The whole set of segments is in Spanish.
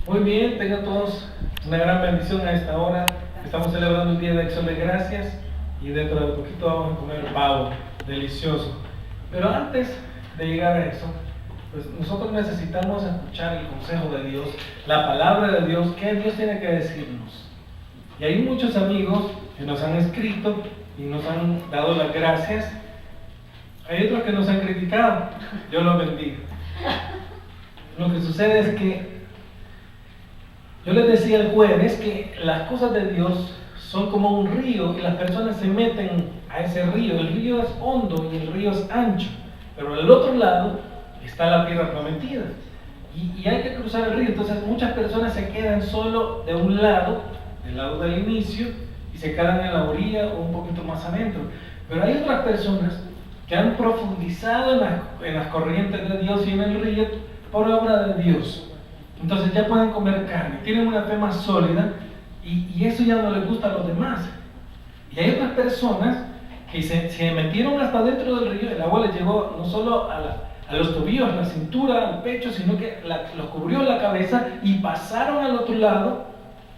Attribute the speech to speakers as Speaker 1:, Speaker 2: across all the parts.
Speaker 1: Muy bien, tengan todos una gran bendición a esta hora. Estamos celebrando el Día de Acción de Gracias y dentro de poquito vamos a comer pavo delicioso. Pero antes de llegar a eso, pues nosotros necesitamos escuchar el consejo de Dios, la palabra de Dios, qué Dios tiene que decirnos. Y hay muchos amigos que nos han escrito y nos han dado las gracias. Hay otros que nos han criticado. Dios los bendiga. Lo que sucede es que yo les decía el jueves que las cosas de Dios son como un río y las personas se meten a ese río. El río es hondo y el río es ancho, pero al otro lado está la tierra prometida y hay que cruzar el río. Entonces muchas personas se quedan solo de un lado, del lado del inicio, y se quedan en la orilla o un poquito más adentro. Pero hay otras personas que han profundizado en las corrientes de Dios y en el río por obra de Dios. Entonces ya pueden comer carne, tienen una fe más sólida y eso ya no les gusta a los demás. Y hay otras personas que se metieron hasta dentro del río, el agua les llegó no solo a los tobillos, a la cintura, al pecho, sino que los cubrió la cabeza y pasaron al otro lado,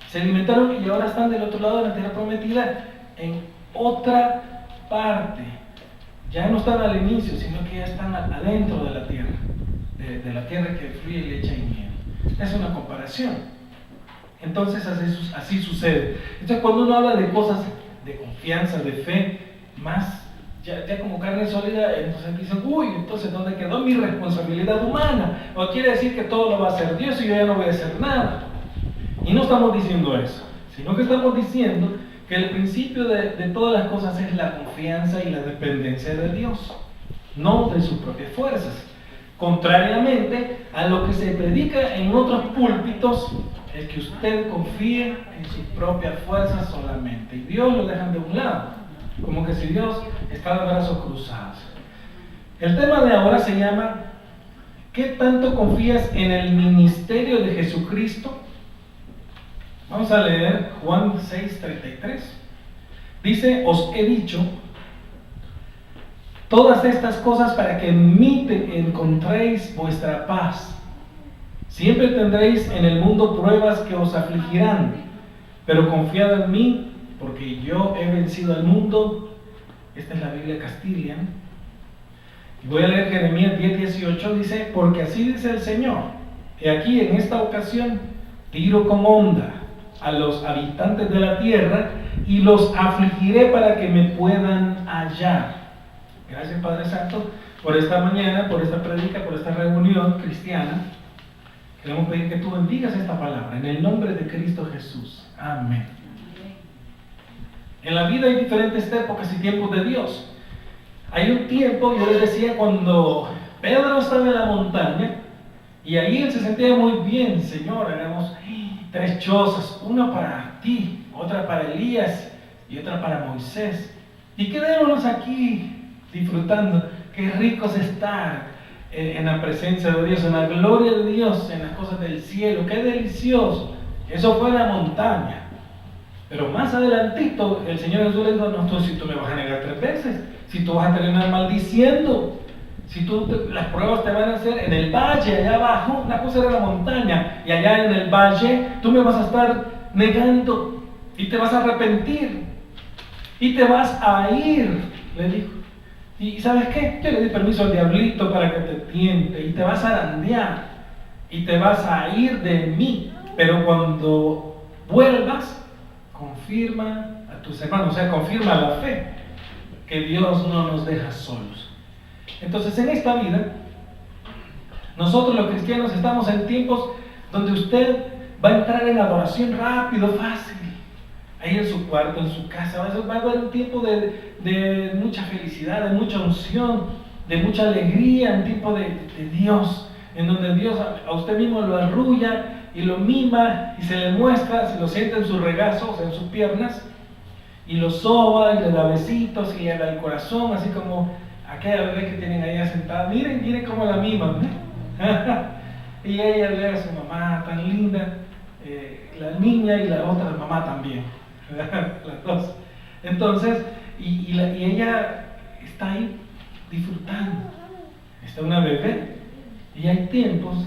Speaker 1: se alimentaron y ahora están del otro lado de la tierra prometida en otra parte. Ya no están al inicio, sino que ya están adentro de la tierra, de la tierra que fluye leche y miel. Es una comparación. Entonces así sucede. Entonces cuando uno habla de cosas de confianza, de fe, más ya como carne sólida, entonces dicen, uy, entonces ¿dónde quedó mi responsabilidad humana? O quiere decir que todo lo va a hacer Dios y yo ya no voy a hacer nada. Y no estamos diciendo eso, sino que estamos diciendo que el principio de todas las cosas es la confianza y la dependencia de Dios, no de sus propias fuerzas. Contrariamente a lo que se predica en otros púlpitos, es que usted confíe en sus propias fuerzas solamente. Y Dios lo dejan de un lado, como que si Dios está de brazos cruzados. El tema de ahora se llama ¿qué tanto confías en el ministerio de Jesucristo? Vamos a leer Juan 6:33. Dice, os he dicho todas estas cosas para que en mí encontréis vuestra paz. Siempre tendréis en el mundo pruebas que os afligirán, pero confiad en mí, porque yo he vencido al mundo. Esta es la Biblia Castilian. Y voy a leer Jeremías 10:18, dice, porque así dice el Señor, he aquí en esta ocasión tiro con honda a los habitantes de la tierra y los afligiré para que me puedan hallar. Gracias, Padre Santo, por esta mañana, por esta predica, por esta reunión cristiana. Queremos pedir que tú bendigas esta palabra en el nombre de Cristo Jesús. Amén. En la vida hay diferentes épocas y tiempos de Dios. Hay un tiempo, yo les decía, cuando Pedro estaba en la montaña y ahí él se sentía muy bien. Señor, hagamos 3 chozas, una para ti, otra para Elías y otra para Moisés. Y quedémonos aquí disfrutando. Qué rico es estar en la presencia de Dios, en la gloria de Dios, en las cosas del cielo. Qué delicioso. Eso fue en la montaña. Pero más adelantito el Señor Jesús le dijo, no, si tú me vas a negar 3 veces, si tú vas a terminar maldiciendo, si las pruebas te van a hacer en el valle, allá abajo. Una cosa era la montaña, y allá en el valle tú me vas a estar negando, y te vas a arrepentir, y te vas a ir, le dijo. Y ¿sabes qué? Yo le di permiso al diablito para que te tiente, y te vas a arandear, y te vas a ir de mí, pero cuando vuelvas, confirma a tus hermanos, o sea, confirma la fe, que Dios no nos deja solos. Entonces, en esta vida, nosotros los cristianos estamos en tiempos donde usted va a entrar en adoración rápido, fácil, ahí en su cuarto, en su casa. Va a haber un tiempo de mucha felicidad, de mucha unción, de mucha alegría, un tiempo de Dios, en donde Dios a usted mismo lo arrulla y lo mima y se le muestra, se lo siente en sus regazos, en sus piernas, y lo soba y le da besitos y le da el corazón, así como aquella bebé que tienen ahí sentada. Miren cómo la miman, y ella ve a su mamá tan linda, la niña y la otra mamá también, las dos. Entonces, y ella está ahí disfrutando. Está una bebé. Y hay tiempos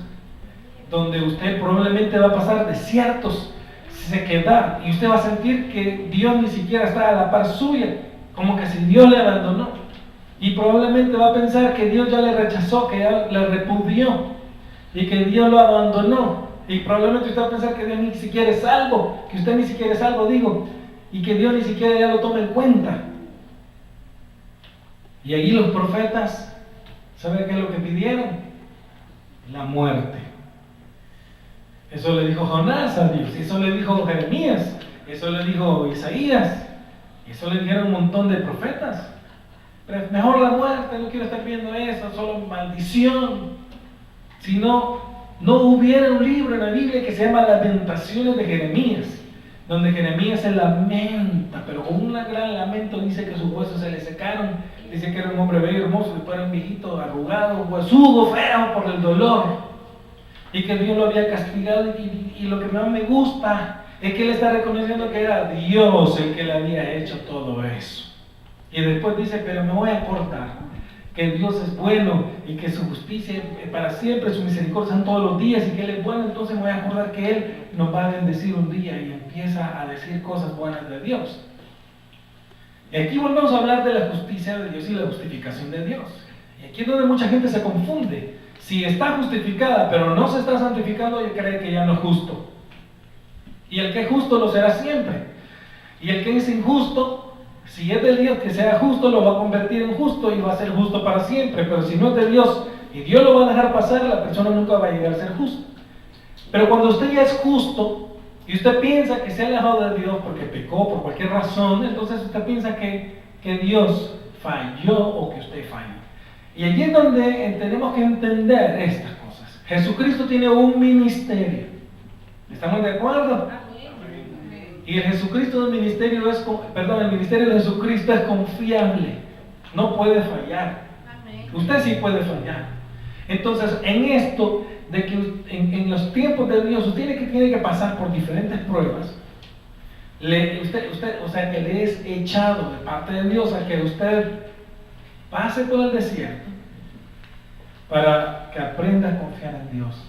Speaker 1: donde usted probablemente va a pasar desiertos, sequedad, y usted va a sentir que Dios ni siquiera está a la par suya, como que si Dios le abandonó. Y probablemente va a pensar que Dios ya le rechazó, que ya le repudió, y que Dios lo abandonó. Y probablemente usted va a pensar que Dios ni siquiera es salvo, que usted ni siquiera es salvo, digo, y que Dios ni siquiera ya lo toma en cuenta. Y ahí los profetas, ¿saben qué es lo que pidieron? La muerte. Eso le dijo Jonás a Dios, eso le dijo Jeremías, eso le dijo Isaías, eso le dijeron un montón de profetas. Pero mejor la muerte, no quiero estar viendo eso, solo maldición. Si no hubiera un libro en la Biblia que se llama Lamentaciones de Jeremías, donde Jeremías se lamenta, pero con un gran lamento dice que sus huesos se le secaron, dice que era un hombre bello, hermoso, después era un viejito arrugado, huesudo, feo por el dolor, y que Dios lo había castigado, y lo que más me gusta es que él está reconociendo que era Dios el que le había hecho todo eso. Y después dice, pero me voy a acordar que Dios es bueno y que su justicia es para siempre, su misericordia son todos los días y que Él es bueno. Entonces me voy a acordar que Él nos va a bendecir un día, y empieza a decir cosas buenas de Dios. Y aquí volvemos a hablar de la justicia de Dios y la justificación de Dios. Y aquí es donde mucha gente se confunde. Si está justificada pero no se está santificando, ella cree que ya no es justo. Y el que es justo lo será siempre. Y el que es injusto, si es de Dios que sea justo, lo va a convertir en justo y va a ser justo para siempre. Pero si no es de Dios y Dios lo va a dejar pasar, la persona nunca va a llegar a ser justo. Pero cuando usted ya es justo y usted piensa que se ha alejado de Dios porque pecó por cualquier razón, entonces usted piensa que Dios falló o que usted falló. Y allí es donde tenemos que entender estas cosas. Jesucristo tiene un ministerio. ¿Estamos de acuerdo? Y el ministerio de Jesucristo es confiable, no puede fallar. Usted sí puede fallar. Entonces, en esto, de que en los tiempos de Dios usted tiene que pasar por diferentes pruebas, que le es echado de parte de Dios a que usted pase por el desierto para que aprenda a confiar en Dios.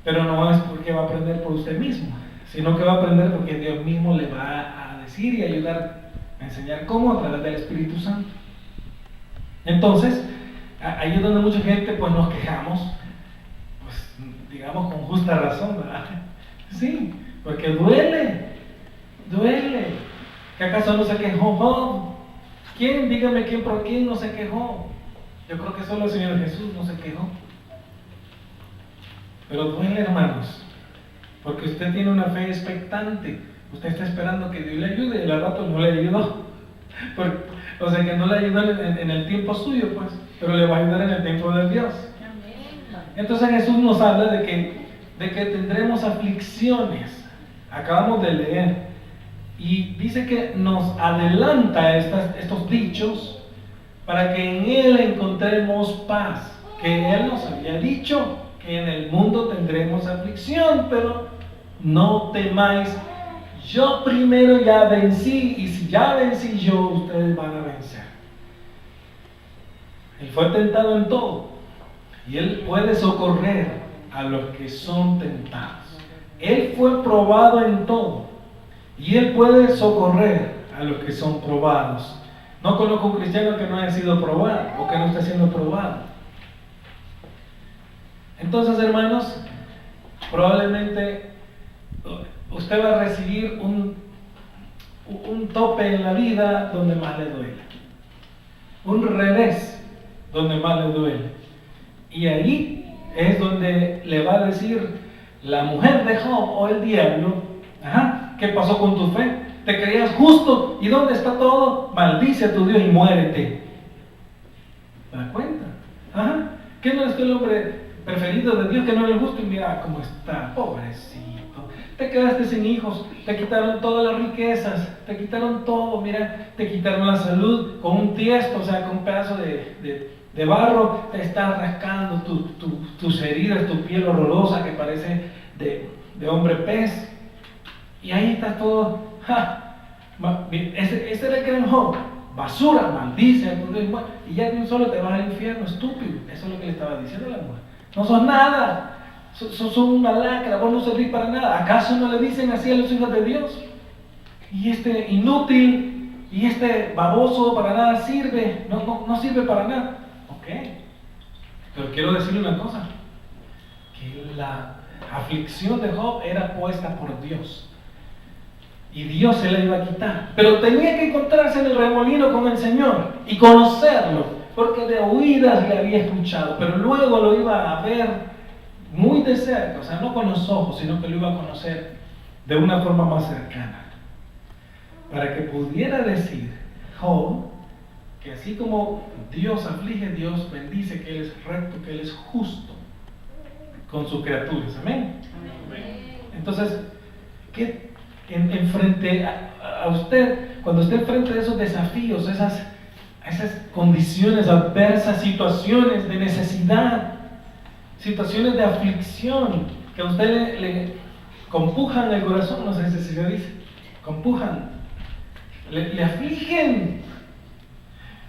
Speaker 1: Pero no es porque va a aprender por usted mismo, sino que va a aprender porque Dios mismo le va a decir y ayudar a enseñar cómo a través del Espíritu Santo. Entonces, ahí es donde mucha gente pues nos quejamos, pues digamos con justa razón, ¿verdad? Sí, porque duele. ¿Que acaso no se quejó Job? ¿Quién? Dígame por quién no se quejó. Yo creo que solo el Señor Jesús no se quejó. Pero duele, hermanos. Porque usted tiene una fe expectante. Usted está esperando que Dios le ayude y al rato no le ayudó. O sea que no le ayudó en el tiempo suyo, pues, pero le va a ayudar en el tiempo de Dios. Entonces Jesús nos habla de que tendremos aflicciones. Acabamos de leer. Y dice que nos adelanta estos dichos para que en Él encontremos paz. Que Él nos había dicho que en el mundo tendremos aflicción, pero no temáis, yo primero ya vencí, y si ya vencí yo, ustedes van a vencer. Él fue tentado en todo, y Él puede socorrer a los que son tentados. Él fue probado en todo, y Él puede socorrer a los que son probados. No conozco un cristiano que no haya sido probado, o que no esté siendo probado. Entonces, hermanos, probablemente usted va a recibir un tope en la vida donde más le duele, un revés donde más le duele, y ahí es donde le va a decir la mujer de Job o el diablo: ¿qué pasó con tu fe? ¿Te creías justo? ¿Y dónde está todo? Maldice a tu Dios y muérete. ¿Te das cuenta? ¿Qué no es el hombre preferido de Dios, que no era justo? Y mira cómo está, pobrecito. Te quedaste sin hijos, te quitaron todas las riquezas, te quitaron todo, mira, te quitaron la salud con un tiesto, o sea, con un pedazo de barro, te estás rascando tus heridas, tu piel horrorosa que parece de hombre pez. Y ahí está todo. Ese era el gran Job. Basura, maldice, y ya de un solo te vas al infierno, estúpido. Eso es lo que le estaba diciendo la mujer. No sos nada, son una lacra, vos no servís para nada. ¿Acaso no le dicen así a los hijos de Dios? Y este inútil, y este baboso para nada sirve, no sirve para nada. Ok, pero quiero decirle una cosa, que la aflicción de Job era puesta por Dios. Y Dios se la iba a quitar. Pero tenía que encontrarse en el remolino con el Señor y conocerlo, porque de oídas le había escuchado, pero luego lo iba a ver muy de cerca, o sea, no con los ojos, sino que lo iba a conocer de una forma más cercana. Para que pudiera decir Job que así como Dios aflige, Dios bendice, que Él es recto, que Él es justo con sus criaturas. Amén. Entonces, ¿qué frente a usted, cuando esté frente a esos desafíos, esas condiciones adversas, situaciones de necesidad, situaciones de aflicción que a usted le compujan el corazón, no sé si se dice, compujan, le afligen,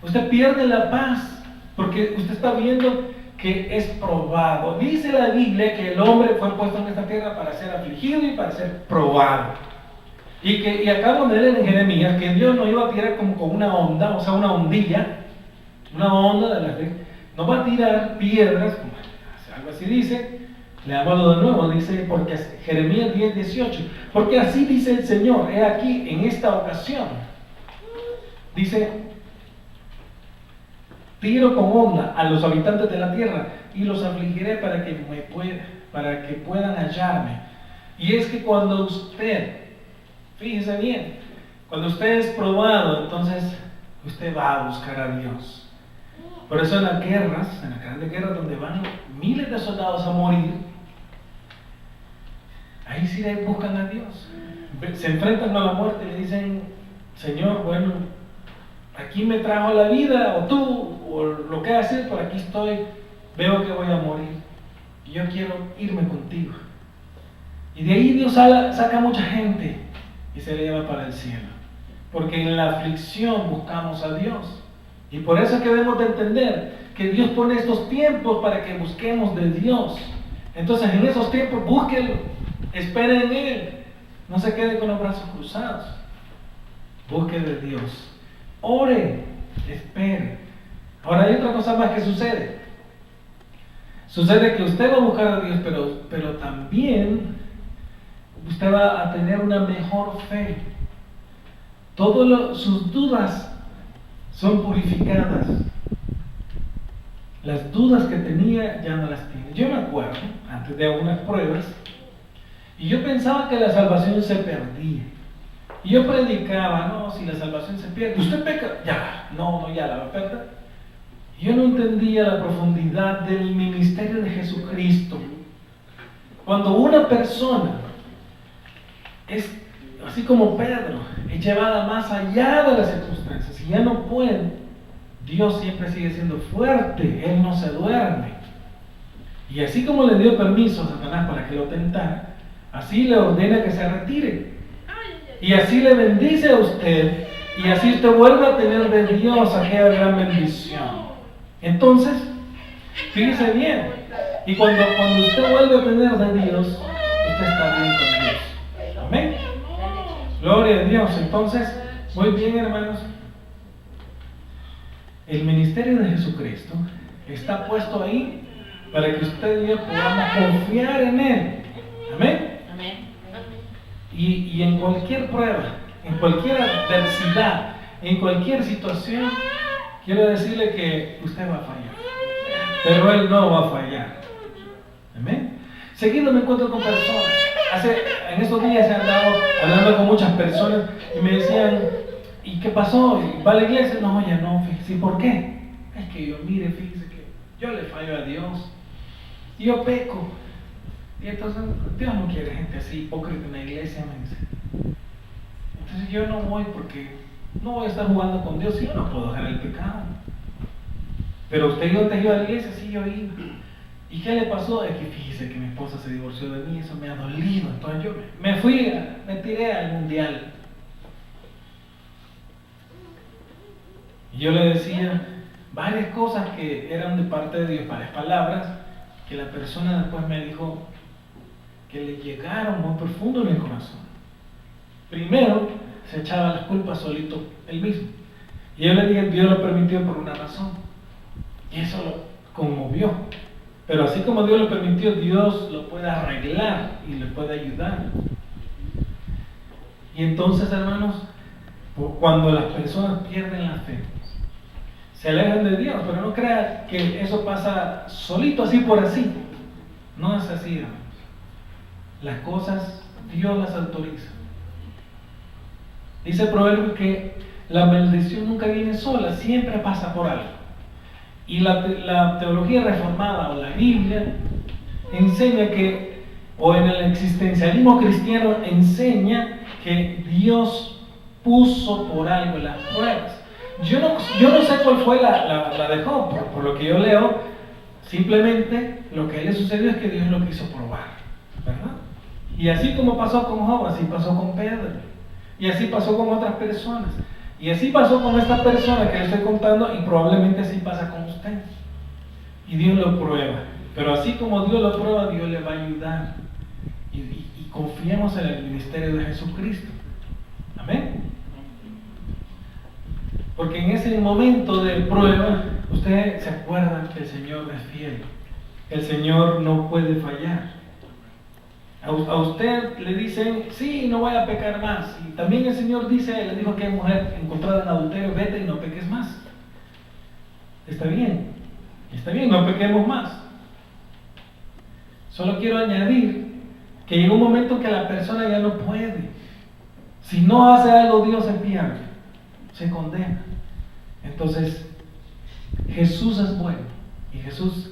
Speaker 1: usted pierde la paz porque usted está viendo que es probado. Dice la Biblia que el hombre fue puesto en esta tierra para ser afligido y para ser probado. Y acabamos de leer en Jeremías que Dios nos iba a tirar como con una onda, o sea, una ondilla, una onda de la fe, nos va a tirar piedras, algo así dice, leámoslo de nuevo, dice, porque Jeremías 10:18, porque así dice el Señor, he aquí en esta ocasión, dice, tiro con onda a los habitantes de la tierra y los afligiré para que puedan hallarme. Y es que cuando usted, fíjese bien, cuando usted es probado, entonces usted va a buscar a Dios. Por eso en las guerras, en las grandes guerras donde van miles de soldados a morir, ahí sí buscan a Dios. Se enfrentan a la muerte y le dicen, Señor, bueno, aquí me trajo la vida, o tú, o lo que haces, por aquí estoy, veo que voy a morir, y yo quiero irme contigo. Y de ahí Dios saca a mucha gente y se le lleva para el cielo, porque en la aflicción buscamos a Dios. Y por eso es que debemos de entender que Dios pone estos tiempos para que busquemos de Dios. Entonces en esos tiempos búsquelo, espere en Él, no se quede con los brazos cruzados, busque de Dios, ore, espere. Ahora hay otra cosa más que sucede que usted va a buscar a Dios, pero también usted va a tener una mejor fe. Todas sus dudas son purificadas. Las dudas que tenía ya no las tiene. Yo me acuerdo, antes de algunas pruebas, y yo pensaba que la salvación se perdía. Y yo predicaba, no, si la salvación se pierde, usted peca, ya la va a perder. Y yo no entendía la profundidad del ministerio de Jesucristo. Cuando una persona es así como Pedro, es llevada más allá de las circunstancias y ya no puede, Dios siempre sigue siendo fuerte, Él no se duerme. Y así como le dio permiso a Satanás para que lo tentara, así le ordena que se retire. Y así le bendice a usted, y así usted vuelve a tener de Dios aquella gran bendición. Entonces, fíjese bien, y cuando usted vuelve a tener de Dios, usted está bien con Dios. Amén. Gloria a Dios. Entonces, muy bien, hermanos, el ministerio de Jesucristo está puesto ahí para que usted y yo podamos confiar en Él. Amén. Y en cualquier prueba, en cualquier adversidad, en cualquier situación, quiero decirle que usted va a fallar, pero Él no va a fallar. Amén. Seguido me encuentro con personas. En estos días he andado hablando con muchas personas y me decían, ¿y qué pasó? ¿Va a la iglesia? No, ya no, fíjese. ¿Por qué? Es que yo, mire, fíjese que yo le fallo a Dios y yo peco. Y entonces Dios no quiere gente así, hipócrita en la iglesia, me dice. Entonces yo no voy porque no voy a estar jugando con Dios y yo no puedo dejar el pecado. Pero usted iba a la iglesia, sí, yo iba. ¿Y qué le pasó? Es que fíjese que mi esposa se divorció de mí, eso me ha dolido. Entonces yo me tiré al mundial. Y yo le decía varias cosas que eran de parte de Dios, varias palabras, que la persona después me dijo, que le llegaron muy profundo en el corazón. Primero, se echaba las culpas solito él mismo. Y yo le dije, Dios lo permitió por una razón. Y eso lo conmovió. Pero así como Dios lo permitió, Dios lo puede arreglar y le puede ayudar. Y entonces, hermanos, cuando las personas pierden la fe, se alejan de Dios, pero no crea que eso pasa solito, así por así. No es así, hermanos. Las cosas Dios las autoriza. Dice el proverbio que la maldición nunca viene sola, siempre pasa por algo. Y la teología reformada o la Biblia enseña que, o en el existencialismo cristiano enseña que Dios puso por algo las pruebas. Yo no sé cuál fue la de Job, por lo que yo leo, simplemente lo que le sucedió es que Dios lo quiso probar, ¿verdad? Y así como pasó con Job, así pasó con Pedro, y así pasó con otras personas, y así pasó con esta persona que le estoy contando, y probablemente así pasa con usted. Y Dios lo prueba, pero así como Dios lo prueba, Dios le va a ayudar. Y confiemos en el ministerio de Jesucristo. Amén. Porque en ese momento de prueba, usted se acuerda que el Señor es fiel. El Señor no puede fallar. A usted le dicen, sí, no voy a pecar más. Y también el Señor le dijo que hay mujer encontrada en adulterio, vete y no peques más. Está bien, no pequemos más. Solo quiero añadir que llega un momento en que la persona ya no puede. Si no hace algo, Dios se pierde, se condena. Entonces, Jesús es bueno y Jesús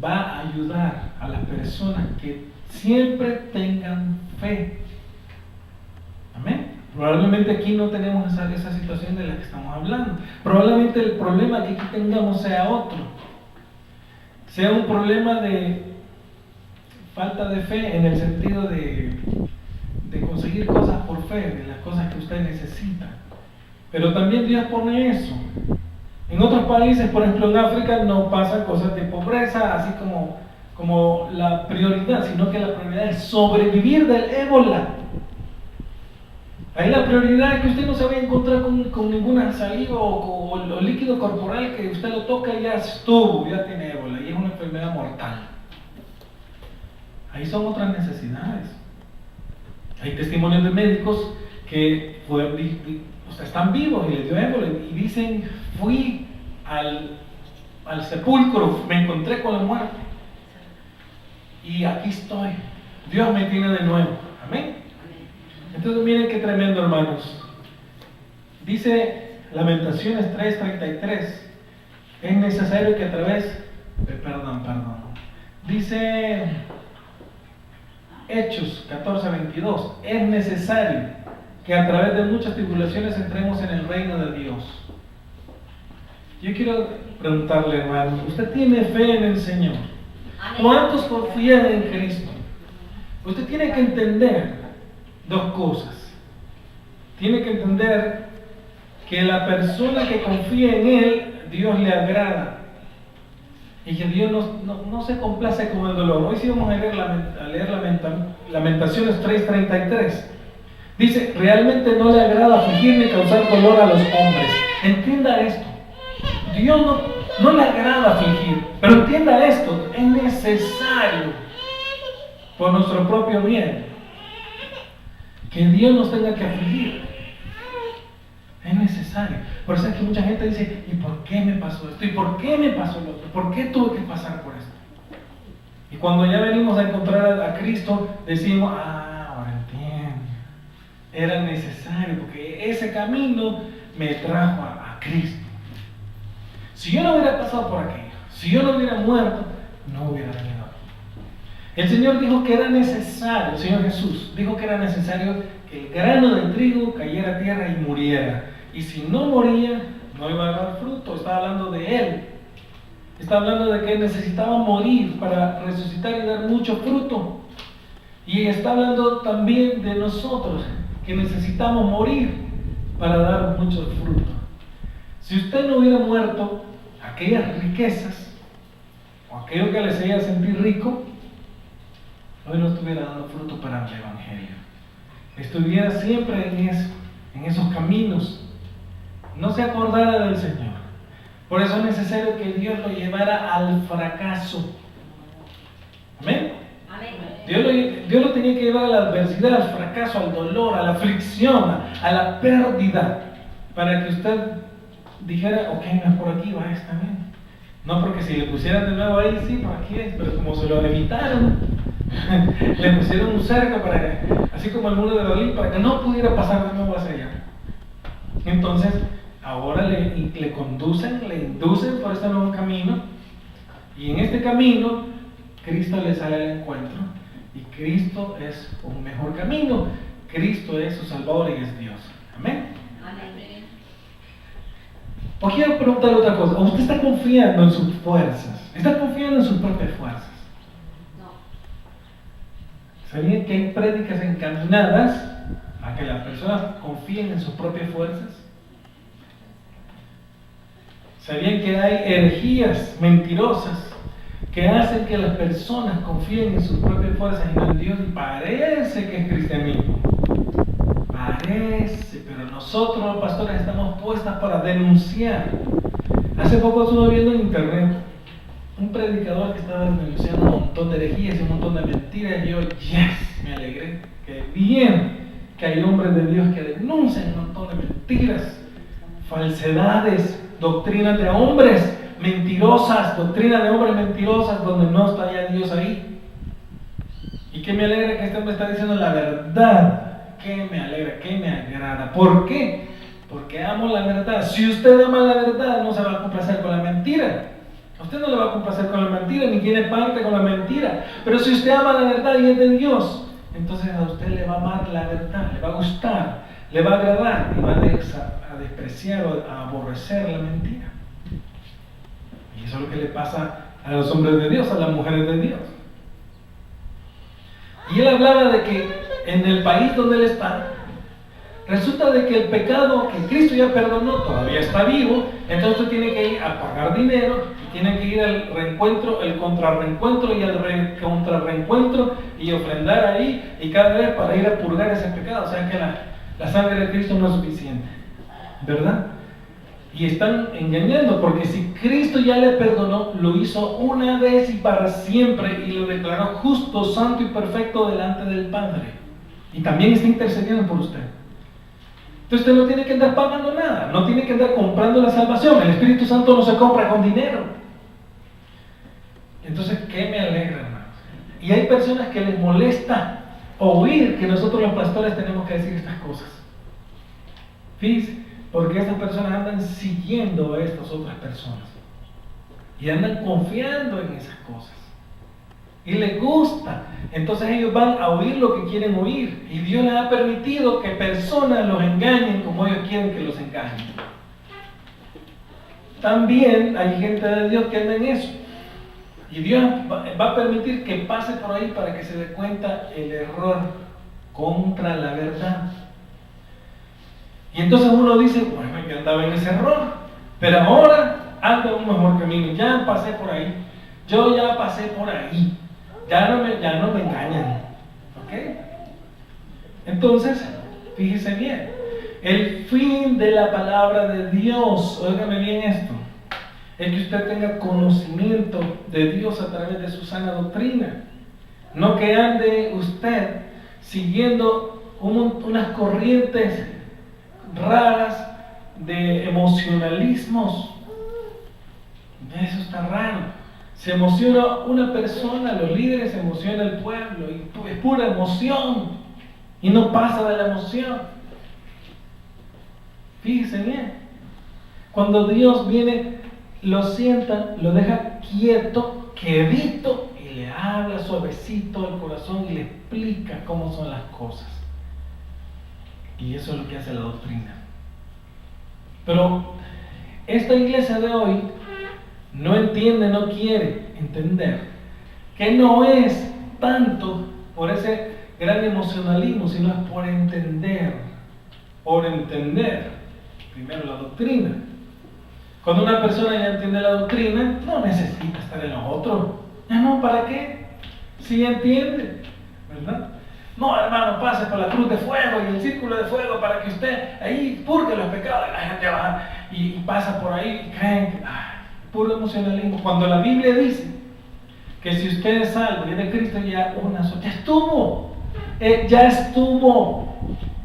Speaker 1: va a ayudar a las personas que siempre tengan fe. Amén. Probablemente aquí no tenemos esa situación de la que estamos hablando. Probablemente el problema que aquí tengamos sea otro. Sea un problema de falta de fe en el sentido de conseguir cosas por fe, de las cosas que usted necesita. Pero también Dios pone eso. En otros países, por ejemplo en África, no pasan cosas de pobreza, así como la prioridad, sino que la prioridad es sobrevivir del ébola. Ahí la prioridad es que usted no se vaya a encontrar con ninguna saliva o líquido corporal que usted lo toca y ya estuvo, ya tiene ébola, y es una enfermedad mortal. Ahí son otras necesidades. Hay testimonios de médicos que están vivos y les dio ébola y dicen, fui al sepulcro, me encontré con la muerte y aquí estoy, Dios me tiene de nuevo. Amén. Entonces miren qué tremendo, hermanos. Dice Lamentaciones 3:33, es necesario que a través dice Hechos 14:22, es necesario que a través de muchas tribulaciones entremos en el reino de Dios. Yo quiero preguntarle, hermano, ¿usted tiene fe en el Señor? ¿Cuántos confían en Cristo? Usted tiene que entender dos cosas. Tiene que entender que la persona que confía en Él, Dios le agrada. Y que Dios no se complace con el dolor. Hoy sí vamos a leer Lamentaciones 3:33. Dice, realmente no le agrada afligir ni causar dolor a los hombres. Entienda esto. Dios no le agrada afligir. Pero entienda esto, es necesario por nuestro propio bien que Dios nos tenga que afligir. Es necesario. Por eso es que mucha gente dice, ¿y por qué me pasó esto? ¿Y por qué me pasó lo otro? ¿Por qué tuve que pasar por esto? Y cuando ya venimos a encontrar a Cristo, decimos, ahora entiendo. Era necesario, porque ese camino me trajo a Cristo. Si yo no hubiera pasado por aquello, si yo no hubiera muerto, no hubiera venido aquí. El Señor dijo que era necesario, el Señor Jesús dijo que era necesario que el grano de trigo cayera a tierra y muriera. Y si no moría, no iba a dar fruto. Está hablando de Él. Está hablando de que necesitaba morir para resucitar y dar mucho fruto. Y está hablando también de nosotros, que necesitamos morir para dar mucho fruto. Si usted no hubiera muerto, aquellas riquezas, o aquello que les hacía sentir rico, hoy no estuviera dando fruto para el Evangelio. Estuviera siempre en esos caminos. No se acordara del Señor. Por eso es necesario que Dios lo llevara al fracaso. Amén. Dios lo tenía que llevar a la adversidad, al fracaso, al dolor, a la aflicción, a la pérdida, para que usted dijera, ok, no es por aquí, va, está bien. No, porque si le pusieran de nuevo ahí, sí, por aquí es, pero como se lo evitaron, le pusieron un cerco para, así como el muro de Berlín, para que no pudiera pasar de nuevo hacia allá. Entonces, ahora le conducen, le inducen por este nuevo camino, y en este camino, Cristo le sale al encuentro, y Cristo es un mejor camino. Cristo es su Salvador y es Dios. Amén.
Speaker 2: Amén.
Speaker 1: O quiero preguntarle otra cosa. ¿Usted está confiando en sus fuerzas? ¿Está confiando en sus propias fuerzas?
Speaker 2: No.
Speaker 1: ¿Sabían que hay prédicas encaminadas a que las personas confíen en sus propias fuerzas? ¿Sabían que hay herejías mentirosas que hacen que las personas confíen en sus propias fuerzas y no en Dios? Y parece que es cristianismo. Parece, pero nosotros los pastores estamos puestas para denunciar. Hace poco estuve viendo en internet un predicador que estaba denunciando un montón de herejías y un montón de mentiras. Y yo, me alegré. Que bien que hay hombres de Dios que denuncian un montón de mentiras, falsedades, doctrinas de hombres mentirosas, doctrinas de hombres mentirosas donde no está ya Dios ahí. Y que me alegra que este hombre está diciendo la verdad. Que me alegra, que me agrada. ¿Por qué? Porque amo la verdad. Si usted ama la verdad, no se va a complacer con la mentira. A usted no le va a complacer con la mentira, ni tiene parte con la mentira. Pero si usted ama la verdad y es de Dios, entonces a usted le va a amar la verdad, le va a gustar, le va a agradar y va a despreciar o a aborrecer la mentira. Y eso es lo que le pasa a los hombres de Dios, a las mujeres de Dios. Y él hablaba de que en el país donde él está, resulta de que el pecado que Cristo ya perdonó todavía está vivo, entonces tiene que ir a pagar dinero, y tiene que ir al reencuentro, el contrarreencuentro y al contrarreencuentro y ofrendar ahí y cada vez para ir a purgar ese pecado. O sea que la sangre de Cristo no es suficiente, ¿verdad? Y están engañando, porque si Cristo ya le perdonó, lo hizo una vez y para siempre y lo declaró justo, santo y perfecto delante del Padre. Y también está intercediendo por usted. Entonces usted no tiene que andar pagando nada, no tiene que andar comprando la salvación. El Espíritu Santo no se compra con dinero. Entonces, ¿qué me alegra, hermanos? Y hay personas que les molesta oír que nosotros los pastores tenemos que decir estas cosas. Fíjense, porque estas personas andan siguiendo a estas otras personas y andan confiando en esas cosas y les gusta. Entonces ellos van a oír lo que quieren oír, y Dios les ha permitido que personas los engañen como ellos quieren que los engañen. También hay gente de Dios que anda en eso, y Dios va a permitir que pase por ahí para que se dé cuenta el error contra la verdad. Y entonces uno dice, bueno, yo andaba en ese error, pero ahora ando en un mejor camino, ya pasé por ahí, yo ya pasé por ahí, ya no me engañan, ¿ok? Entonces, fíjese bien, el fin de la palabra de Dios, óigame bien esto, es que usted tenga conocimiento de Dios a través de su sana doctrina, no que ande usted siguiendo unas corrientes raras de emocionalismos. Eso está raro. Se emociona una persona, los líderes, se emociona el pueblo, y es pura emoción y no pasa de la emoción. Fíjese bien, cuando Dios viene, lo sienta, lo deja quieto, quedito, y le habla suavecito al corazón y le explica cómo son las cosas. Y eso es lo que hace la doctrina. Pero esta iglesia de hoy no entiende, no quiere entender que no es tanto por ese gran emocionalismo, sino es por entender primero la doctrina. Cuando una persona ya entiende la doctrina, no necesita estar en los otros. Ya no, ¿para qué? Si ya entiende. ¿verdad? No, hermano, pase por la cruz de fuego y el círculo de fuego para que usted ahí purgue los pecados. Y la gente va y pasa por ahí y creen que, puro emocionalismo. Cuando la Biblia dice que si usted es salvo y es de Cristo, ya estuvo,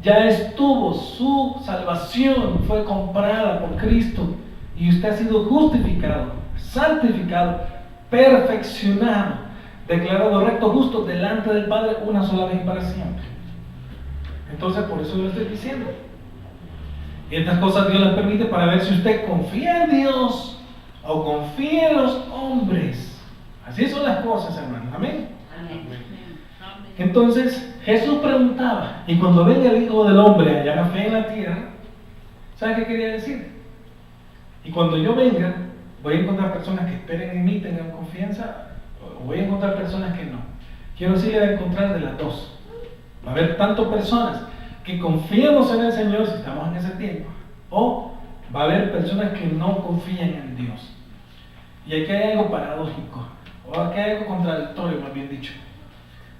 Speaker 1: ya estuvo, su salvación fue comprada por Cristo y usted ha sido justificado, santificado, perfeccionado, declarado recto, justo delante del Padre una sola vez y para siempre. Entonces, por eso lo estoy diciendo. Y estas cosas Dios las permite para ver si usted confía en Dios o confía en los hombres. Así son las cosas, hermanos. Amén. Entonces, Jesús preguntaba, y cuando venga el Hijo del Hombre a hallar fe en la tierra, ¿sabe qué quería decir? Y cuando yo venga, voy a encontrar personas que esperen en mí, tengan confianza, o voy a encontrar personas que no. Quiero decirle, voy a encontrar de las dos. Va a haber tanto personas que confiemos en el Señor si estamos en ese tiempo, o va a haber personas que no confían en Dios. Y aquí hay algo paradójico, o aquí hay algo contradictorio, más bien dicho.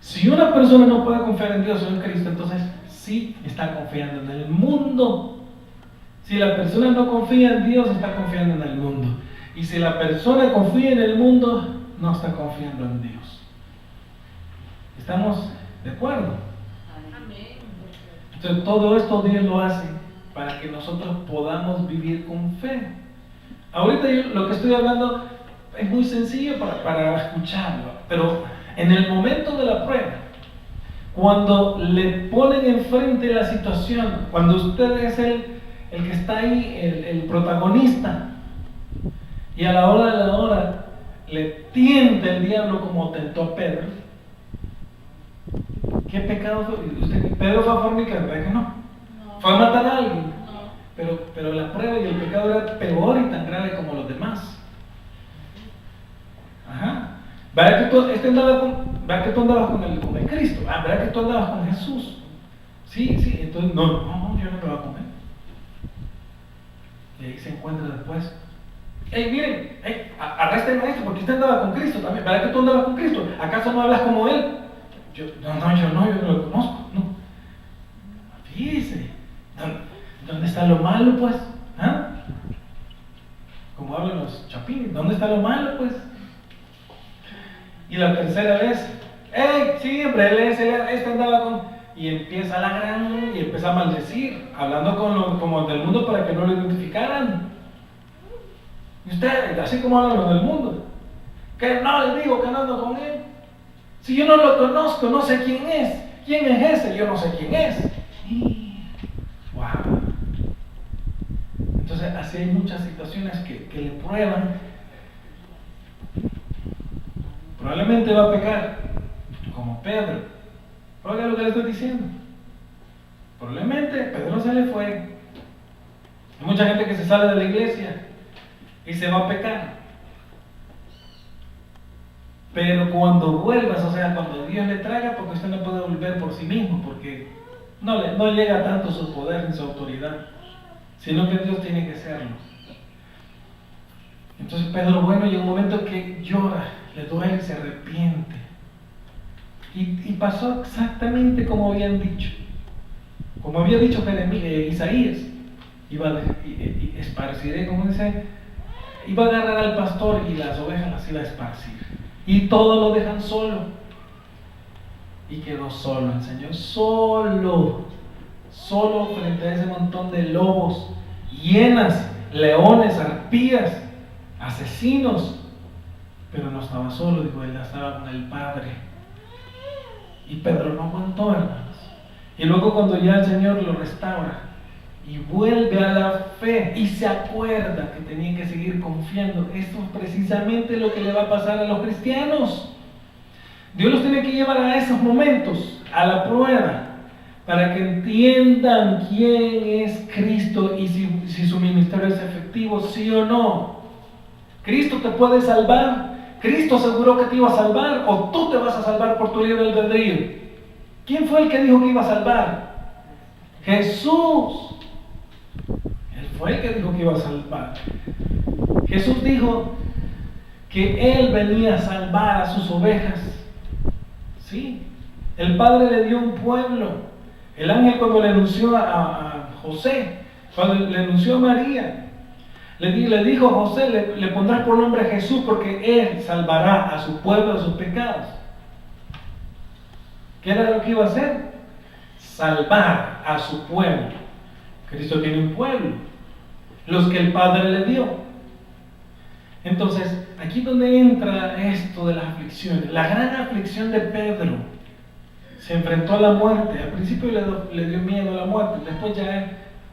Speaker 1: Si una persona no puede confiar en Dios o en Cristo, entonces sí está confiando en el mundo. Si la persona no confía en Dios, está confiando en el mundo. Y si la persona confía en el mundo, no está confiando en Dios. ¿Estamos de acuerdo? Entonces todo esto Dios lo hace para que nosotros podamos vivir con fe. Ahorita yo lo que estoy hablando es muy sencillo para escucharlo, pero en el momento de la prueba, cuando le ponen enfrente la situación, cuando usted es el que está ahí, el protagonista, y a la hora de la hora le tienta el diablo como tentó a Pedro, ¿qué pecado fue? Pedro fue a fornicar, ¿verdad que no? Fue a matar a alguien, pero la prueba y el pecado era peor y tan grave como los demás. Ajá. ¿Verdad que tú andabas con el Cristo? ¿Verdad que tú andabas con Jesús? Sí, entonces no, yo no me voy a comer. Y ahí se encuentra después. Miren, arréstenme a esto porque usted andaba con Cristo también. ¿Verdad que tú andabas con Cristo? ¿Acaso no hablas como Él? Yo no lo conozco, no. Fíjese, ¿dónde está lo malo, pues? Como hablan los chapines, ¿dónde está lo malo, pues? Y la tercera vez, siempre este andaba con... Y empieza la gran... Y empieza a maldecir, hablando como del mundo para que no lo identificaran. Y ustedes, así como hablan los del mundo, que no les digo que no ando con él. Si yo no lo conozco, no sé quién es. ¿Quién es ese? Yo no sé quién es. ¡Wow! Entonces, así hay muchas situaciones que le prueban. Probablemente va a pecar, como Pedro. Oiga lo que le estoy diciendo. Probablemente Pedro se le fue. Hay mucha gente que se sale de la iglesia y se va a pecar. Pero cuando vuelvas, o sea, cuando Dios le traiga, porque usted no puede volver por sí mismo, porque no llega tanto su poder ni su autoridad, sino que Dios tiene que hacerlo. Entonces Pedro, llega un momento que llora, le duele y se arrepiente. Y pasó exactamente como habían dicho. Como había dicho Isaías, esparciré, como dice, iba a agarrar al pastor y las ovejas las iba a esparcir. Y todos lo dejan solo. Y quedó solo el Señor, solo frente a ese montón de lobos, hienas, leones, arpías, asesinos. Pero no estaba solo, dijo él, estaba con el Padre. Y Pedro no aguantó, hermanos. Y luego cuando ya el Señor lo restaura y vuelve a la fe y se acuerda que tenía que seguir confiando, esto es precisamente lo que le va a pasar a los cristianos. Dios los tiene que llevar a esos momentos, a la prueba, para que entiendan quién es Cristo y si su ministerio es efectivo, sí o no. Cristo te puede salvar. Cristo aseguró que te iba a salvar, o tú te vas a salvar por tu libre albedrío. ¿Quién fue el que dijo que iba a salvar? Jesús. Él fue el que dijo que iba a salvar. Jesús dijo que Él venía a salvar a sus ovejas. Sí. El Padre le dio un pueblo. El ángel cuando le anunció a José, cuando le anunció a María, le dijo a José, le pondrás por nombre Jesús porque Él salvará a su pueblo de sus pecados. ¿Qué era lo que iba a hacer? Salvar a su pueblo. Cristo tiene un pueblo, los que el Padre le dio. Entonces, aquí es donde entra esto de las aflicciones. La gran aflicción de Pedro. Se enfrentó a la muerte. Al principio le dio miedo a la muerte. Después ya,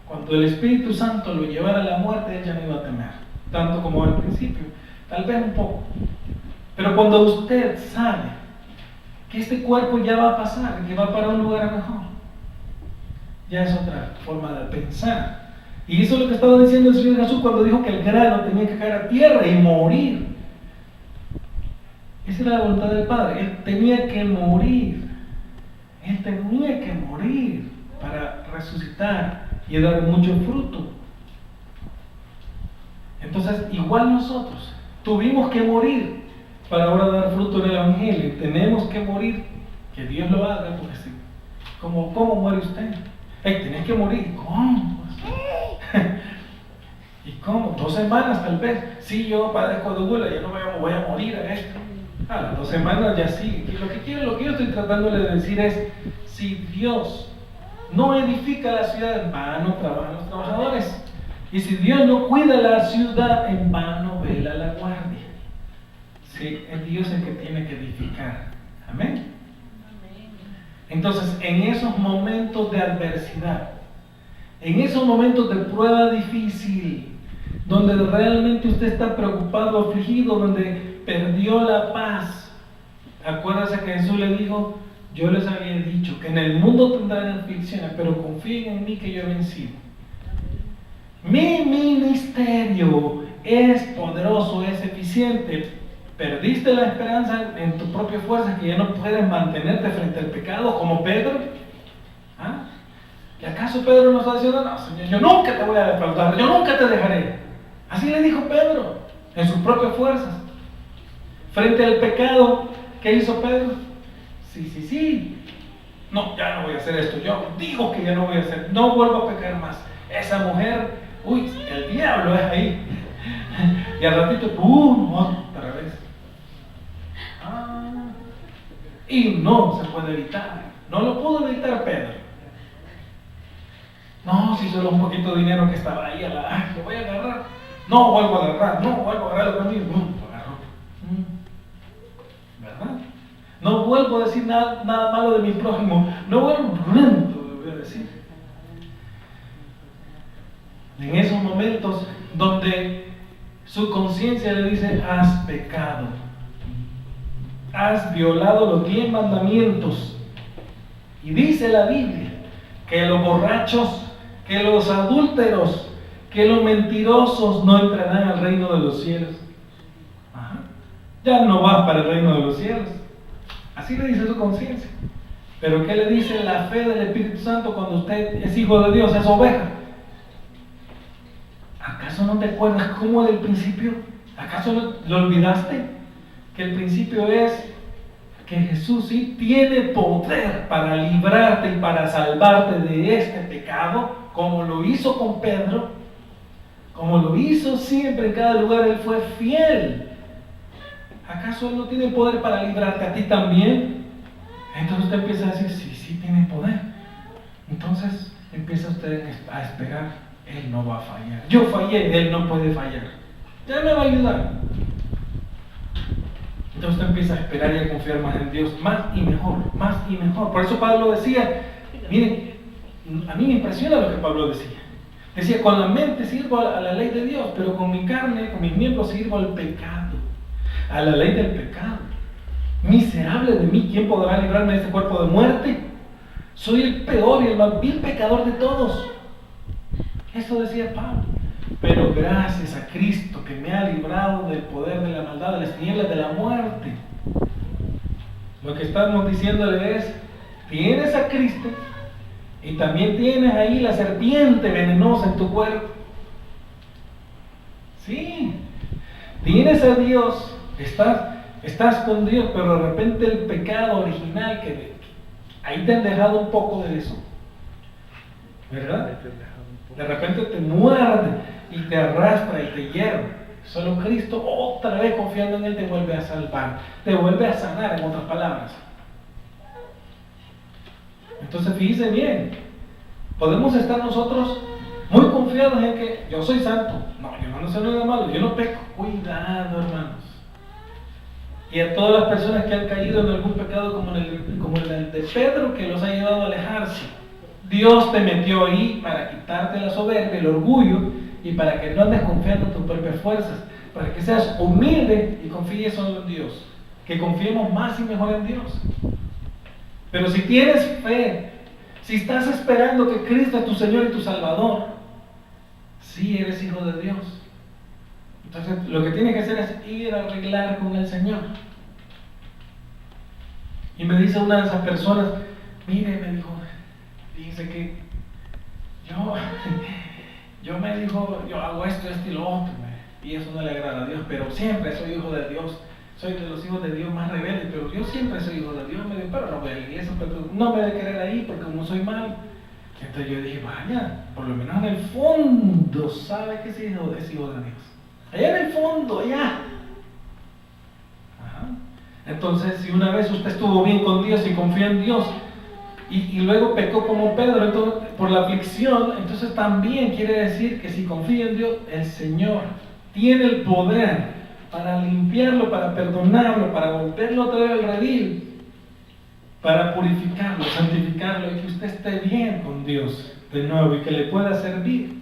Speaker 1: cuando el Espíritu Santo lo llevara a la muerte, él ya no iba a temer. Tanto como al principio. Tal vez un poco. Pero cuando usted sabe que este cuerpo ya va a pasar, que va para un lugar mejor, ya es otra forma de pensar. Y eso es lo que estaba diciendo el Señor Jesús cuando dijo que el grano tenía que caer a tierra y morir. Esa era la voluntad del Padre. Él tenía que morir. Él tenía que morir para resucitar y dar mucho fruto. Entonces, igual nosotros tuvimos que morir para ahora dar fruto en el Evangelio. Tenemos que morir, que Dios lo haga, porque sí. ¿Cómo muere usted? Tenés que morir. ¿Cómo? ¿Y cómo? 2 semanas tal vez. Sí, yo padezco de gula, yo no voy a morir a esto. A las 2 semanas ya sí. Lo que yo estoy tratando de decir es, si Dios no edifica la ciudad, en vano trabajan los trabajadores. Y si Dios no cuida la ciudad, en vano vela la guardia. Sí, es Dios el que tiene que edificar. Amén. Entonces, en esos momentos de adversidad, en esos momentos de prueba difícil, donde realmente usted está preocupado, afligido, donde perdió la paz, acuérdese que Jesús le dijo, yo les había dicho que en el mundo tendrán aflicciones, pero confíen en mí que yo he vencido. Mi ministerio es poderoso, es eficiente. ¿Perdiste la esperanza en tu propia fuerza que ya no puedes mantenerte frente al pecado como Pedro? ¿Ah? ¿Y acaso Pedro nos está diciendo, no, Señor, yo nunca te voy a defraudar, yo nunca te dejaré? Así le dijo Pedro, en sus propias fuerzas. Frente al pecado, ¿qué hizo Pedro? Sí. No, ya no voy a hacer esto, yo digo que ya no voy a hacer, no vuelvo a pecar más. Esa mujer, el diablo es ahí. Y al ratito, ¡pum!, otra vez. Y no se puede evitar. No lo pudo evitar Pedro. No, si solo un poquito de dinero que estaba ahí, lo voy a agarrar. No vuelvo a agarrar, lo conmigo. Lo agarró. ¿Verdad? No vuelvo a decir nada malo de mi prójimo. No vuelvo a decir. En esos momentos donde su conciencia le dice, has pecado. Has violado los 10 mandamientos. Y dice la Biblia que los borrachos, que los adúlteros, que los mentirosos no entrarán al reino de los cielos. Ajá. Ya no vas para el reino de los cielos. Así le dice su conciencia. Pero ¿qué le dice la fe del Espíritu Santo cuando usted es hijo de Dios, es oveja? ¿Acaso no te acuerdas cómo del principio? ¿Acaso lo olvidaste? Que el principio es que Jesús sí tiene poder para librarte y para salvarte de este pecado, como lo hizo con Pedro, como lo hizo siempre en cada lugar, Él fue fiel. ¿Acaso Él no tiene poder para librarte a ti también? Entonces usted empieza a decir, sí tiene poder. Entonces empieza usted a esperar, Él no va a fallar. Yo fallé, Él no puede fallar. Ya me va a ayudar. Entonces usted empieza a esperar y a confiar más en Dios, más y mejor, más y mejor. Por eso Pablo decía, miren, a mí me impresiona lo que Pablo decía. Decía, con la mente sirvo a la ley de Dios, pero con mi carne, con mis miembros sirvo al pecado, a la ley del pecado. Miserable de mí, ¿quién podrá librarme de este cuerpo de muerte? Soy el peor y el más vil pecador de todos. Eso decía Pablo. Pero gracias a Cristo que me ha librado del poder de la maldad, de las tinieblas, de la muerte. Lo que estamos diciéndole es, tienes a Cristo y también tienes ahí la serpiente venenosa en tu cuerpo. Sí, tienes a Dios, estás con Dios, pero de repente el pecado original Ahí te han dejado un poco de eso, ¿verdad? De repente te muerde y te arrastra y te hierve. Solo Cristo, otra vez confiando en Él, te vuelve a salvar, te vuelve a sanar, en otras palabras. Entonces fíjense bien, podemos estar nosotros muy confiados en que yo soy santo. No, yo no soy nada malo, yo no peco. Cuidado, hermanos. Y a todas las personas que han caído en algún pecado como el de Pedro, que los ha llevado a alejarse. Dios te metió ahí para quitarte la soberbia, el orgullo, y para que no andes confiando en tus propias fuerzas, para que seas humilde y confíes solo en Dios, que confiemos más y mejor en Dios. Pero si tienes fe, si estás esperando que Cristo es tu Señor y tu Salvador, sí eres hijo de Dios. Entonces lo que tienes que hacer es ir a arreglar con el Señor. Y me dice una de esas personas, mire, me dijo, dice que yo hago esto y lo otro, y eso no le agrada a Dios, pero siempre soy hijo de Dios, soy de los hijos de Dios más rebeldes, pero yo siempre soy hijo de Dios. Me dijo, pero no voy a la iglesia, pero no me debe querer ahí porque como soy malo. Entonces yo dije, vaya, por lo menos en el fondo sabe que es hijo de Dios. Allá en el fondo, allá. Ajá. Entonces, si una vez usted estuvo bien con Dios y confió en Dios, y luego pecó como Pedro entonces, por la aflicción, entonces también quiere decir que si confía en Dios, el Señor tiene el poder para limpiarlo, para perdonarlo, para volverlo otra vez al redil, para purificarlo, santificarlo, y que usted esté bien con Dios de nuevo y que le pueda servir.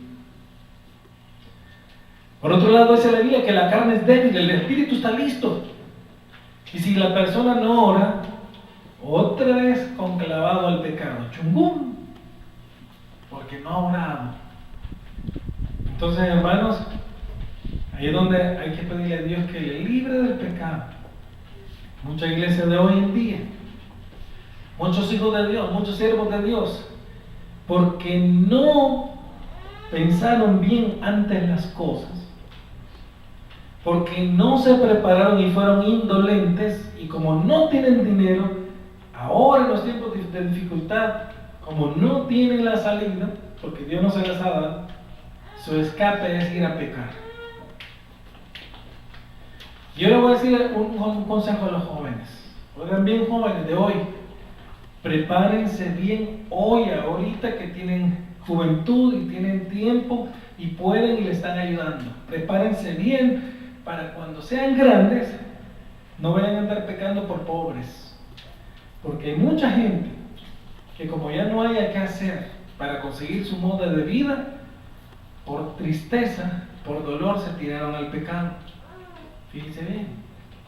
Speaker 1: Por otro lado, dice la Biblia que la carne es débil, el espíritu está listo. Y si la persona no ora, otra vez conclavado al pecado, chungum, porque no ha orado. Entonces, hermanos, ahí es donde hay que pedirle a Dios que le libre del pecado. Mucha iglesia de hoy en día, muchos hijos de Dios, muchos siervos de Dios, porque no pensaron bien antes las cosas, porque no se prepararon y fueron indolentes, y como no tienen dinero, ahora en los tiempos de dificultad, como no tienen la salida, porque Dios no se las ha dado, su escape es ir a pecar. Yo le voy a decir un consejo a los jóvenes. Oigan bien, jóvenes de hoy, prepárense bien hoy, ahorita que tienen juventud y tienen tiempo y pueden y le están ayudando. Prepárense bien para cuando sean grandes no vayan a andar pecando por pobres. Porque hay mucha gente que como ya no haya qué hacer para conseguir su modo de vida, por tristeza, por dolor se tiraron al pecado. Fíjense bien,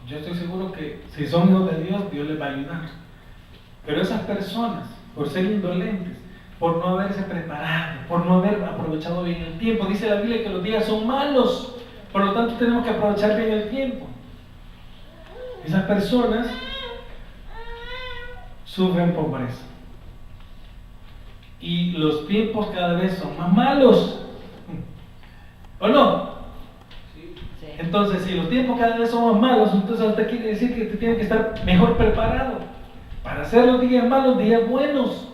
Speaker 1: yo estoy seguro que si son hijos de Dios, Dios les va a ayudar. Pero esas personas, por ser indolentes, por no haberse preparado, por no haber aprovechado bien el tiempo, dice la Biblia que los días son malos, por lo tanto tenemos que aprovechar bien el tiempo. Esas personas sufren pobreza. Y los tiempos cada vez son más malos. ¿O no? Entonces, si los tiempos cada vez son más malos, entonces usted quiere decir que usted tiene que estar mejor preparado para hacer los días malos, días buenos.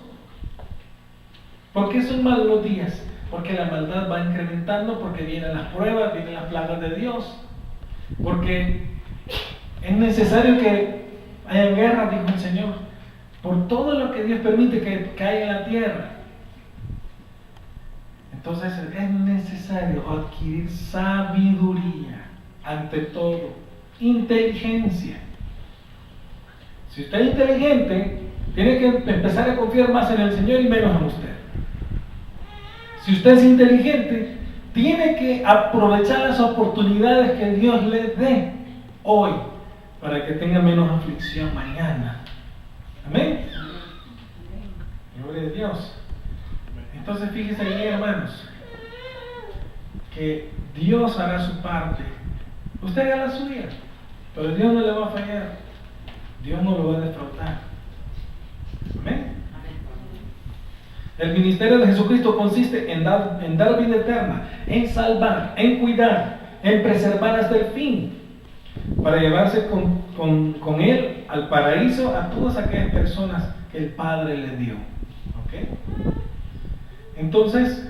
Speaker 1: ¿Por qué son malos los días? Porque la maldad va incrementando, porque vienen las pruebas, vienen las plagas de Dios. Porque es necesario que haya guerra, dijo el Señor, por todo lo que Dios permite que caiga en la tierra. Entonces es necesario adquirir sabiduría, ante todo, inteligencia. Si usted es inteligente, tiene que empezar a confiar más en el Señor y menos en usted. Si usted es inteligente, tiene que aprovechar las oportunidades que Dios le dé hoy para que tenga menos aflicción mañana. Amén. Gloria a Dios. Entonces fíjense ahí, hermanos, que Dios hará su parte. Usted haga la suya, pero Dios no le va a fallar. Dios no lo va a defraudar. Amén. El ministerio de Jesucristo consiste en dar vida eterna, en salvar, en cuidar, en preservar hasta el fin, para llevarse con Él al paraíso a todas aquellas personas que el Padre le dio. ¿Ok? Entonces,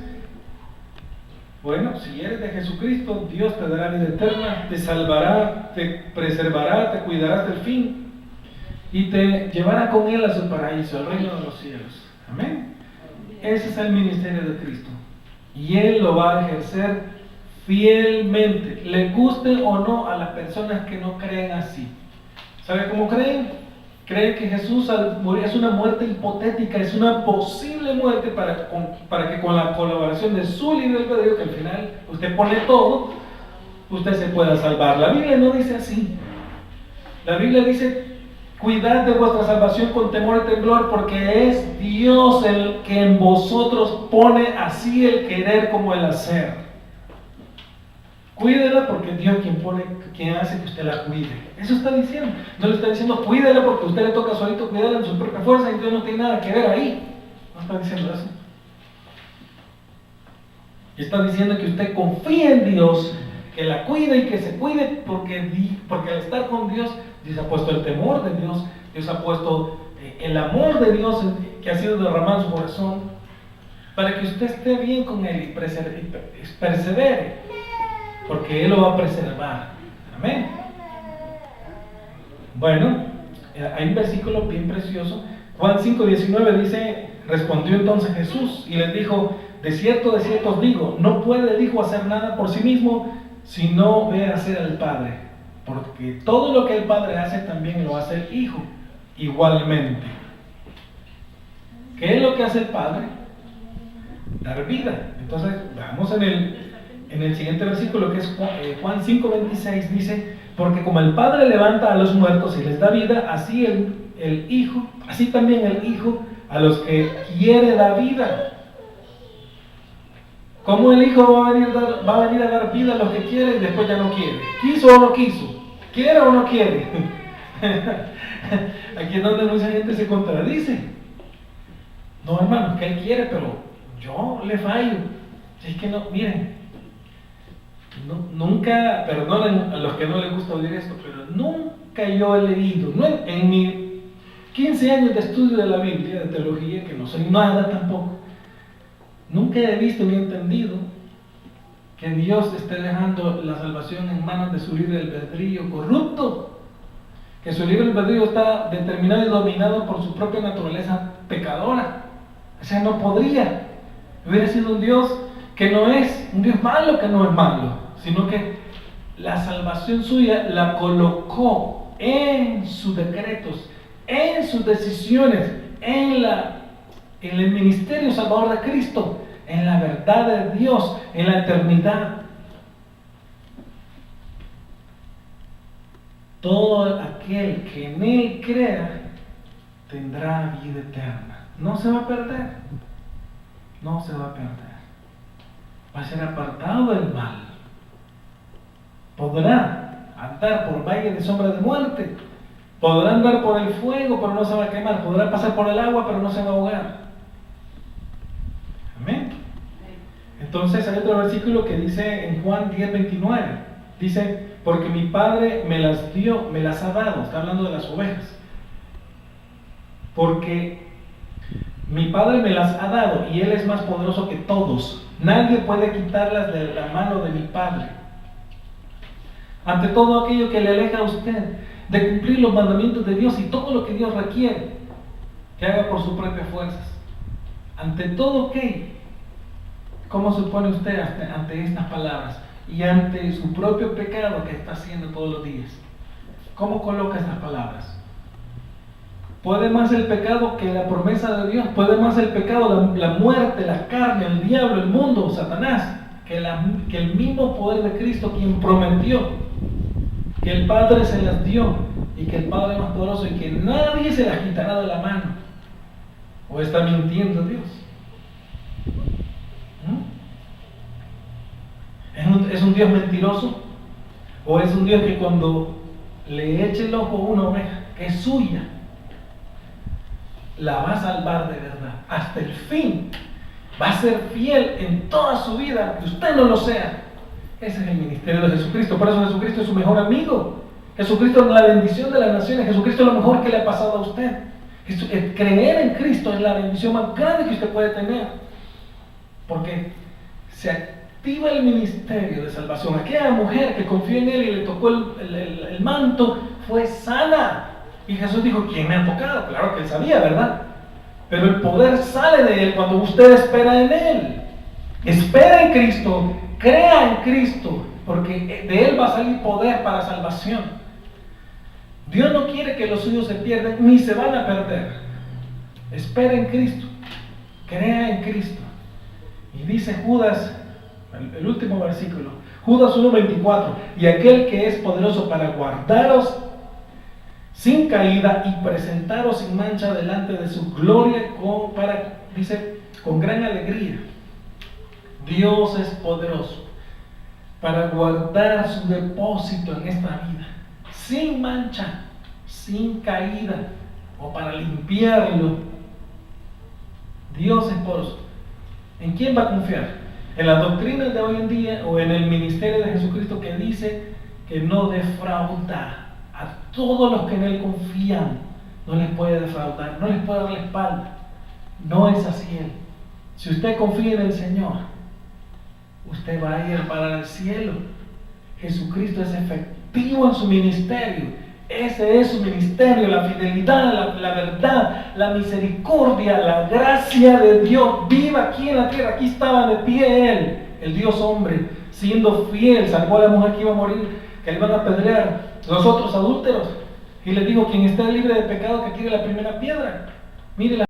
Speaker 1: bueno, si eres de Jesucristo, Dios te dará vida eterna, te salvará, te preservará, te cuidará hasta el fin y te llevará con Él a su paraíso, al reino de los cielos. Amén. Ese es el ministerio de Cristo. Y Él lo va a ejercer fielmente, le guste o no a las personas que no creen así. ¿Sabe cómo creen? Creen que Jesús al morir es una muerte hipotética, es una posible muerte para que con la colaboración de su libre albedrío, que al final usted pone todo, usted se pueda salvar. La Biblia no dice así. La Biblia dice: cuidad de vuestra salvación con temor y temblor, porque es Dios el que en vosotros pone así el querer como el hacer. Cuídela porque Dios quien hace que usted la cuide. Eso está diciendo. No le está diciendo cuídela porque a usted le toca solito cuidarla en su propia fuerza y Dios no tiene nada que ver ahí. No está diciendo eso. Está diciendo que usted confíe en Dios, que la cuide y que se cuide porque al estar con Dios, Dios ha puesto el temor de Dios, Dios ha puesto el amor de Dios que ha sido derramado en su corazón, para que usted esté bien con Él y persevere. Porque Él lo va a preservar. Amén. Bueno, hay un versículo bien precioso. Juan 5:19 dice: respondió entonces Jesús y les dijo: de cierto os digo, no puede el Hijo hacer nada por sí mismo, si no ve hacer al Padre. Porque todo lo que el Padre hace, también lo hace el Hijo, igualmente. ¿Qué es lo que hace el Padre? Dar vida. Entonces, vamos en el siguiente versículo, que es Juan 5:26, dice: porque como el Padre levanta a los muertos y les da vida, así también el Hijo a los que quiere da vida. ¿Cómo el Hijo va a venir a dar vida a los que quiere y después ya no quiere? ¿Quiso o no quiso? ¿Quiere o no quiere? Aquí es donde mucha gente se contradice. No, hermano, que Él quiere, pero yo le fallo. Es que no, miren, nunca, perdonen a los que no les gusta oír esto, pero nunca yo he leído, en mis 15 años de estudio de la Biblia, de teología, que no soy nada tampoco, nunca he visto ni entendido que Dios esté dejando la salvación en manos de su libre albedrío corrupto, que su libre albedrío está determinado y dominado por su propia naturaleza pecadora. O sea, no podría. Hubiera sido un Dios que no es un Dios malo, que no es malo, sino que la salvación suya la colocó en sus decretos, en sus decisiones, en el ministerio salvador de Cristo, en la verdad de Dios, en la eternidad. Todo aquel que en Él crea tendrá vida eterna. No se va a perder. No se va a perder. Va a ser apartado del mal. Podrá andar por valle de sombra de muerte. Podrá andar por el fuego, pero no se va a quemar. Podrá pasar por el agua, pero no se va a ahogar. Amén. Entonces hay otro versículo que dice en Juan 10:29. Dice: porque mi Padre me las dio, me las ha dado. Está hablando de las ovejas. Porque mi Padre me las ha dado y Él es más poderoso que todos. Nadie puede quitarlas de la mano de mi Padre. Ante todo aquello que le aleja a usted de cumplir los mandamientos de Dios y todo lo que Dios requiere que haga por sus propias fuerzas. Ante todo, ¿qué? ¿Cómo se pone usted ante estas palabras? Y ante su propio pecado que está haciendo todos los días. ¿Cómo coloca estas palabras? ¿Puede más el pecado que la promesa de Dios? ¿Puede más el pecado, la muerte, la carne, el diablo, el mundo, Satanás, que el mismo poder de Cristo, quien prometió que el Padre se las dio y que el Padre es más poderoso y que nadie se las quitará de la mano? ¿O está mintiendo Dios? ¿Es un Dios mentiroso? ¿O es un Dios que cuando le eche el ojo a una oveja que es suya, la va a salvar de verdad, hasta el fin? Va a ser fiel en toda su vida, aunque usted no lo sea. Ese es el ministerio de Jesucristo. Por eso Jesucristo es su mejor amigo. Jesucristo es la bendición de las naciones. Jesucristo es lo mejor que le ha pasado a usted. Creer en Cristo es la bendición más grande que usted puede tener, porque se activa el ministerio de salvación. Aquella mujer que confió en Él y le tocó el manto fue sana. Y Jesús dijo: ¿quién me ha tocado? Claro que Él sabía, ¿verdad? Pero el poder sale de Él cuando usted espera en Él. Espera en Cristo, crea en Cristo, porque de Él va a salir poder para salvación. Dios no quiere que los suyos se pierdan ni se van a perder. Espera en Cristo, crea en Cristo. Y dice Judas, el último versículo, Judas 1:24: y aquel que es poderoso para guardaros sin caída y presentaros sin mancha delante de su gloria con gran alegría. Dios es poderoso para guardar su depósito en esta vida, sin mancha, sin caída, o para limpiarlo. Dios es poderoso. ¿En quién va a confiar? ¿En las doctrinas de hoy en día o en el ministerio de Jesucristo, que dice que no defrauda a todos los que en Él confían? No les puede defraudar, no les puede dar la espalda. No es así Él. Si usted confía en el Señor, usted va a ir para el cielo. Jesucristo es efectivo en su ministerio. Ese es su ministerio: la fidelidad, la verdad, la misericordia, la gracia de Dios viva aquí en la tierra. Aquí estaba de pie Él, el Dios hombre, siendo fiel. Salvó a la mujer que iba a morir, que le iban a apedrear, los otros adúlteros, y les digo: quien esté libre de pecado, que tire la primera piedra. Mire la